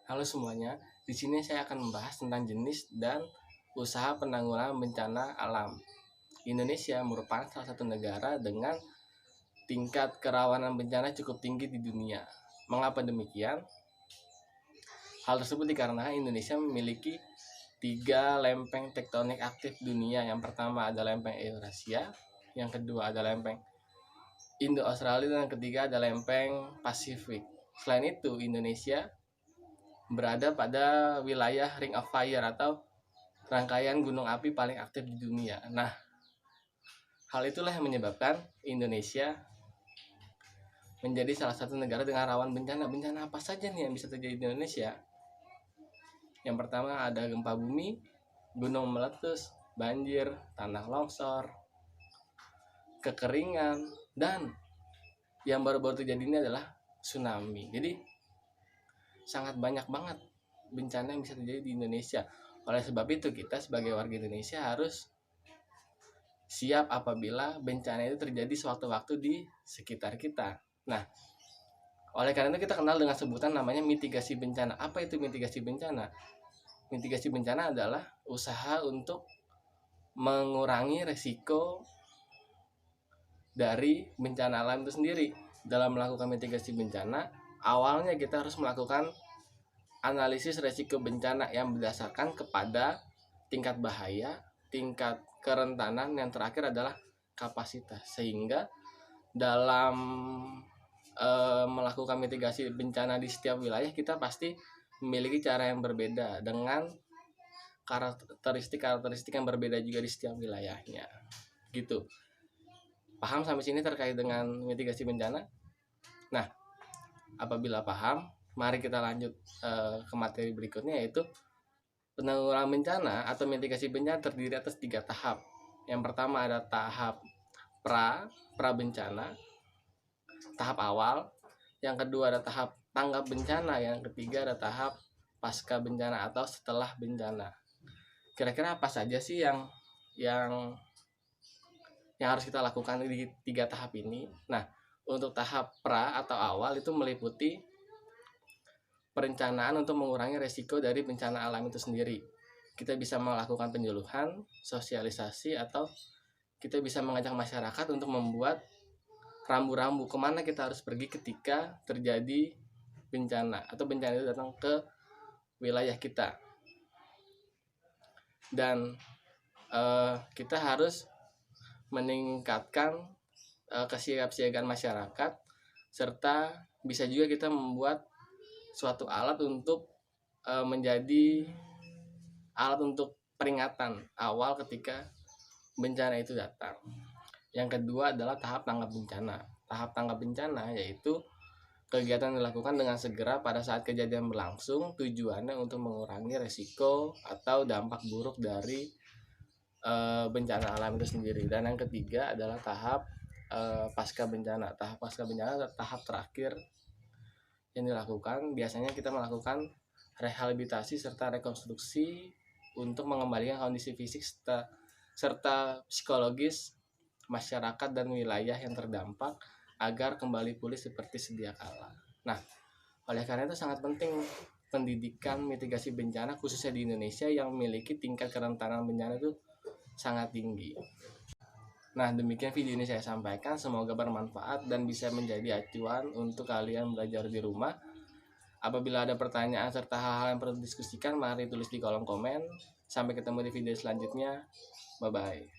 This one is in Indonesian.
Halo semuanya, di sini saya akan membahas tentang jenis dan usaha penanggulangan bencana alam. Indonesia merupakan salah satu negara dengan tingkat kerawanan bencana cukup tinggi di dunia. Mengapa demikian? Hal tersebut dikarenakan Indonesia memiliki 3 lempeng tektonik aktif dunia. Yang pertama ada lempeng Eurasia, yang kedua ada lempeng Indo-Australia, dan yang ketiga ada lempeng Pasifik. Selain itu, Indonesia berada pada wilayah Ring of Fire atau rangkaian gunung api paling aktif di dunia. Nah, hal itulah yang menyebabkan Indonesia menjadi salah satu negara dengan rawan bencana. Bencana apa saja nih yang bisa terjadi di Indonesia? Yang pertama ada gempa bumi, gunung meletus, banjir, tanah longsor, kekeringan, dan yang baru-baru terjadi ini adalah tsunami. Jadi sangat banyak banget bencana yang bisa terjadi di Indonesia. Oleh sebab itu kita sebagai warga Indonesia harus siap apabila bencana itu terjadi sewaktu-waktu di sekitar kita. Nah, oleh karena itu kita kenal dengan sebutan namanya mitigasi bencana. Apa itu mitigasi bencana? Mitigasi bencana adalah usaha untuk mengurangi resiko dari bencana alam itu sendiri. Dalam melakukan mitigasi bencana, awalnya kita harus melakukan analisis resiko bencana yang berdasarkan kepada tingkat bahaya, tingkat kerentanan, yang terakhir adalah kapasitas. Sehingga dalam melakukan mitigasi bencana di setiap wilayah kita pasti memiliki cara yang berbeda dengan karakteristik yang berbeda juga di setiap wilayahnya. Gitu. Paham sampai sini terkait dengan mitigasi bencana? Nah, apabila paham, mari kita lanjut ke materi berikutnya, yaitu penanggulangan bencana atau mitigasi bencana terdiri atas 3 tahap. Yang pertama ada tahap pra bencana, tahap awal. Yang kedua ada tahap tanggap bencana. Yang ketiga ada tahap pasca bencana atau setelah bencana. Kira-kira apa saja sih yang harus kita lakukan di 3 tahap ini? Nah, untuk tahap pra atau awal itu meliputi perencanaan untuk mengurangi resiko dari bencana alam itu sendiri. Kita bisa melakukan penyuluhan, sosialisasi, atau kita bisa mengajak masyarakat untuk membuat rambu-rambu kemana kita harus pergi ketika terjadi bencana atau bencana itu datang ke wilayah kita. Dan kita harus meningkatkan kesiapsiagaan masyarakat, serta bisa juga kita membuat suatu alat untuk menjadi alat untuk peringatan awal ketika bencana itu datang. Yang kedua adalah tahap tanggap bencana. Tahap tanggap bencana yaitu kegiatan dilakukan dengan segera pada saat kejadian berlangsung, tujuannya untuk mengurangi resiko atau dampak buruk dari bencana alam itu sendiri. Dan yang ketiga adalah tahap pasca bencana. Tahap pasca bencana adalah tahap terakhir yang dilakukan. Biasanya kita melakukan rehabilitasi serta rekonstruksi untuk mengembalikan kondisi fisik serta psikologis masyarakat dan wilayah yang terdampak agar kembali pulih seperti sedia kala. Nah, oleh karena itu sangat penting pendidikan mitigasi bencana khususnya di Indonesia yang memiliki tingkat kerentanan bencana itu sangat tinggi. Nah, demikian video ini saya sampaikan, semoga bermanfaat dan bisa menjadi acuan untuk kalian belajar di rumah. Apabila ada pertanyaan serta hal-hal yang perlu didiskusikan, mari tulis di kolom komen. Sampai ketemu di video selanjutnya. Bye-bye.